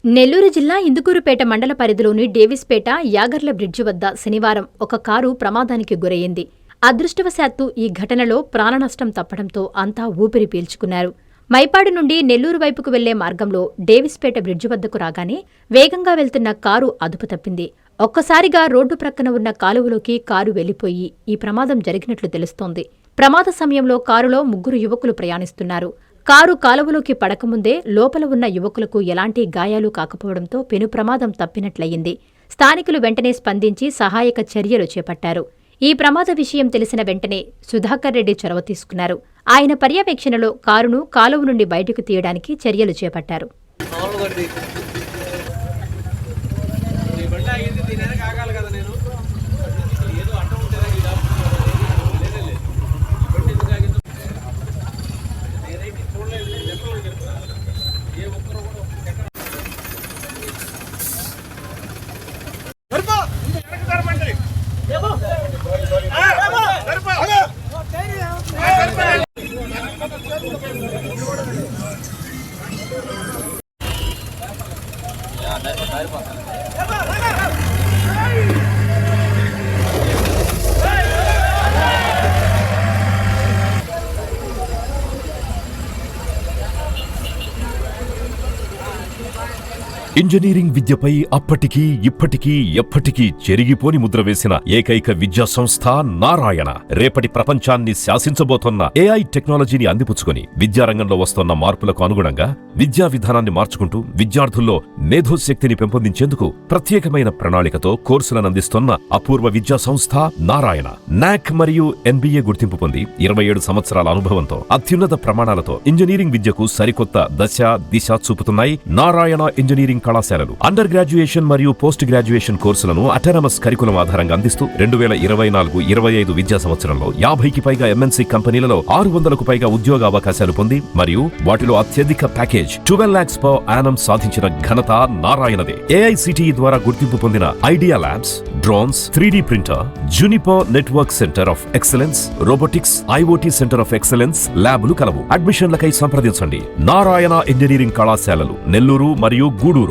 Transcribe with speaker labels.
Speaker 1: నెల్లూరు జిల్లా ఇందుకూరుపేట మండల పరిధిలోని డేవిస్పేట యాగర్ల బ్రిడ్జి వద్ద శనివారం ఒక కారు ప్రమాదానికి గురయ్యింది. అదృష్టవశాత్తు ఈ ఘటనలో ప్రాణనష్టం తప్పడంతో అంతా ఊపిరి పీల్చుకున్నారు. మైపాడు నుండి నెల్లూరు వైపుకు వెళ్లే మార్గంలో డేవిస్పేట బ్రిడ్జి వద్దకు రాగానే వేగంగా వెళ్తున్న కారు అదుపు తప్పింది. ఒక్కసారిగా రోడ్డు ప్రక్కన ఉన్న కాలువలోకి కారు వెళ్లిపోయి ఈ ప్రమాదం జరిగినట్లు తెలుస్తోంది. ప్రమాద సమయంలో కారులో 3 యువకులు ప్రయాణిస్తున్నారు. కారు కాలువలోకి పడకముందే లోపల ఉన్న యువకులకు ఎలాంటి గాయాలు కాకపోవడంతో పెను ప్రమాదం తప్పినట్లయింది. స్థానికులు వెంటనే స్పందించి సహాయక చర్యలు చేపట్టారు. ఈ ప్రమాద విషయం తెలిసిన వెంటనే సుధాకర్ రెడ్డి చొరవ తీసుకున్నారు. ఆయన పర్యవేక్షణలో కారును కాలువ నుండి బయటకు తీయడానికి చర్యలు చేపట్టారు.
Speaker 2: ఇంజనీరింగ్ విద్యపై అప్పటికీ ఇప్పటికీ ఎప్పటికీ చెరిగిపోని ముద్ర వేసిన ఏకైక విద్యా సంస్థ నారాయణ రేపటి ప్రపంచాన్ని శాసించబోతోన్న ఏఐ టెక్నాలజీని అందిపుచ్చుకుని విద్యారంగంలో వస్తోన్న మార్పులకు అనుగుణంగా విద్యా విధానాన్ని మార్చుకుంటూ విద్యార్థుల్లో మేధోశక్తిని పెంపొందించేందుకు ప్రత్యేకమైన ప్రణాళికతో కోర్సులను అందిస్తోన్న అపూర్వ విద్యా సంస్థ నారాయణ. నాక్ మరియు NBA గుర్తింపు పొంది 27 సంవత్సరాల అనుభవంతో అత్యున్నత ప్రమాణాలతో ఇంజనీరింగ్ విద్యకు సరికొత్త దశ దిశ చూపుతున్నాయి నారాయణ ఇంజనీరింగ్ కళాశాలలు. అండర్ గ్రాడ్యుయేషన్ మరియు పోస్ట్ గ్రాడ్యుయేషన్ కోర్సులను అటానమస్ కరికులం ఆధారంగా అందిస్తూ 2024-25 విద్యా సంవత్సరంలో 50కి పైగా MNC కంపెనీలలో 600కు పైగా ఉద్యోగ అవకాశాలు పొంది మరియు వాటిలో అత్యధిక ప్యాకేజ్ 12 lakhs per annum సాధించిన ఘనత నారాయణదే. AICTE ద్వారా గుర్తింపు పొందిన idea labs, drones, 3D printer, Juniper network centre of excellence, robotics, IoT centre of excellence ల్యాబ్లు కలవు. అడ్మిషన్లకై సంప్రదించండి. నారాయణ ఇంజనీరింగ్ కళాశాలలు నెల్లూరు మరియు గూడూరు.